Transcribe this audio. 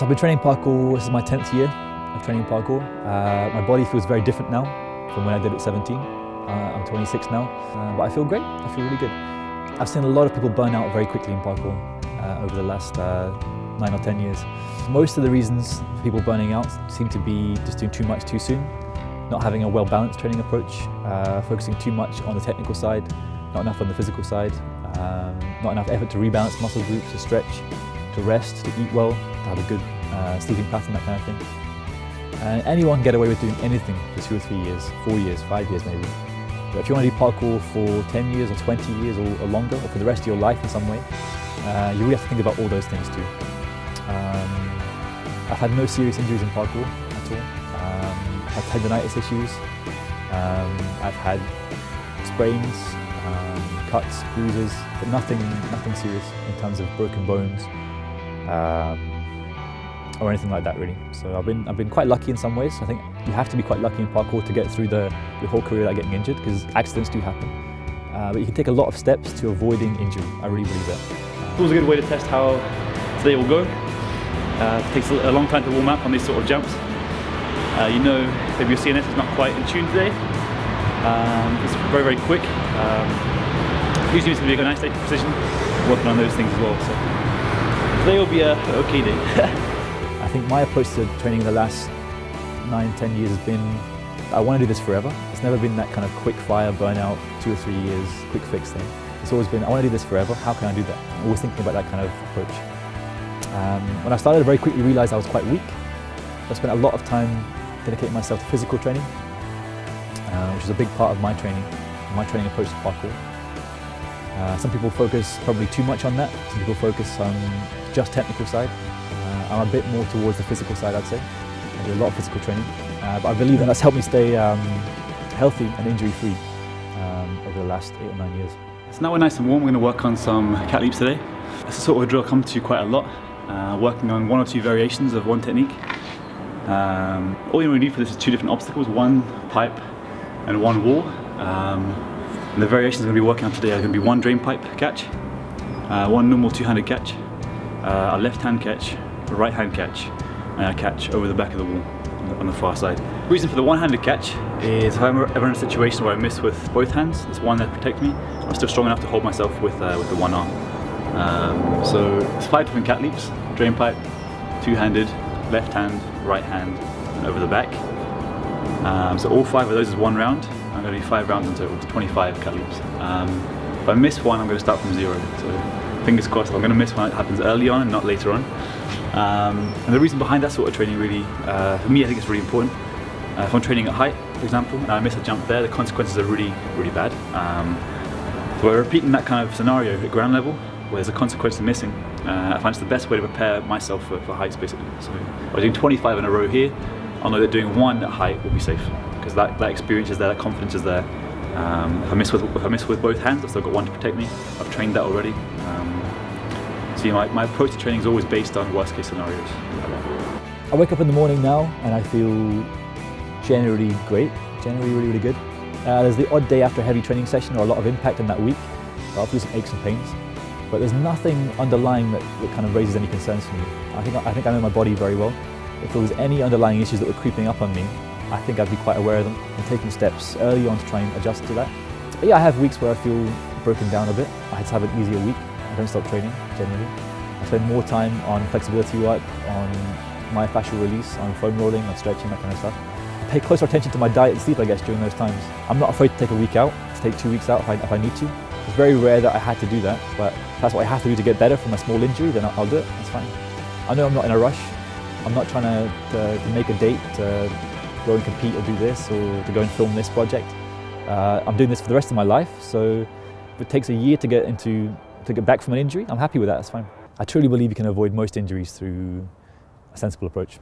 So I've been training parkour, this is my 10th year of training parkour. My body feels very different now from when I did it at 17. I'm 26 now, but I feel great, I feel really good. I've seen a lot of people burn out very quickly in parkour over the last 9 or 10 years. Most of the reasons for people burning out seem to be just doing too much too soon, not having a well-balanced training approach, focusing too much on the technical side, not enough on the physical side, not enough effort to rebalance muscle groups, to stretch, to rest, to eat well, to have a good sleeping pattern, that kind of thing. Anyone can get away with doing anything for 2 or 3 years, 4 years, 5 years maybe. But if you want to do parkour for 10 years or 20 years or longer, or for the rest of your life in some way, you really have to think about all those things too. I've had no serious injuries in parkour at all. I've had tendonitis issues, I've had sprains, cuts, bruises, but nothing serious in terms of broken bones or anything like that really. So I've been quite lucky in some ways. I think you have to be quite lucky in parkour to get through your whole career without getting injured, because accidents do happen. But you can take a lot of steps to avoiding injury. I really believe that. It was a good way to test how today will go. It takes a long time to warm up on these sort of jumps. You know, maybe your CNS is not quite in tune today. It's very, very quick. Usually it's going to be a nice day for precision, working on those things as well. So today will be an okay day. I think my approach to training in the last 9, 10 years has been, I want to do this forever. It's never been that kind of quick fire, burnout, 2 or 3 years, quick fix thing. It's always been, I want to do this forever, how can I do that? I'm always thinking about that kind of approach. When I started, I very quickly realised I was quite weak. I spent a lot of time dedicating myself to physical training, which is a big part of my training approach to parkour. Some people focus probably too much on that. Some people focus on just technical side. I'm a bit more towards the physical side, I'd say. I do a lot of physical training, but I believe that's helped me stay healthy and injury-free over the last 8 or 9 years. So now we're nice and warm, we're going to work on some cat leaps today. It's a sort of a drill I come to quite a lot, working on 1 or 2 variations of one technique. All you really need for this is 2 different obstacles, 1 pipe and 1 wall. And the variations I'm going to be working on today are going to be 1 drain pipe catch, 1 normal 2-handed catch, a left-hand catch, a right-hand catch, and a catch over the back of the wall on the far side. The reason for the one-handed catch is if I'm ever in a situation where I miss with both hands, there's one that protects me, I'm still strong enough to hold myself with the one arm. So it's 5 different cat leaps: drain pipe, 2-handed, left hand, right hand, and over the back. So all 5 of those is 1 round. I'm going to do 5 rounds in total, 25 cut leaps. If I miss one, I'm going to start from 0. So fingers crossed, I'm going to miss one. It happens early on and not later on. And the reason behind that sort of training really, for me, I think it's really important. If I'm training at height, for example, and I miss a jump there, the consequences are really, really bad. So by repeating that kind of scenario at ground level, where there's a consequence of missing, I find it's the best way to prepare myself for heights, basically. So by doing 25 in a row here, I'll know that doing 1 at height will be safe, because that experience is there, that confidence is there. If I miss with both hands, I've still got 1 to protect me. I've trained that already. So you know, my approach to training is always based on worst case scenarios. I wake up in the morning now and I feel generally great, generally really, really good. There's the odd day after a heavy training session or a lot of impact in that week. I'll feel some aches and pains, but there's nothing underlying that kind of raises any concerns for me. I think I know my body very well. If there was any underlying issues that were creeping up on me, I think I'd be quite aware of them and taking steps early on to try and adjust to that. But yeah, I have weeks where I feel broken down a bit. I had to have an easier week. I don't stop training, generally. I spend more time on flexibility work, on myofascial release, on foam rolling, on stretching, that kind of stuff. I pay closer attention to my diet and sleep, I guess, during those times. I'm not afraid to take a week out, to take 2 weeks out if I need to. It's very rare that I had to do that, but if that's what I have to do to get better from a small injury, then I'll do it, that's fine. I know I'm not in a rush. I'm not trying to make a date to go and compete or do this, or to go and film this project. I'm doing this for the rest of my life, so if it takes a year to get back from an injury, I'm happy with that, that's fine. I truly believe you can avoid most injuries through a sensible approach.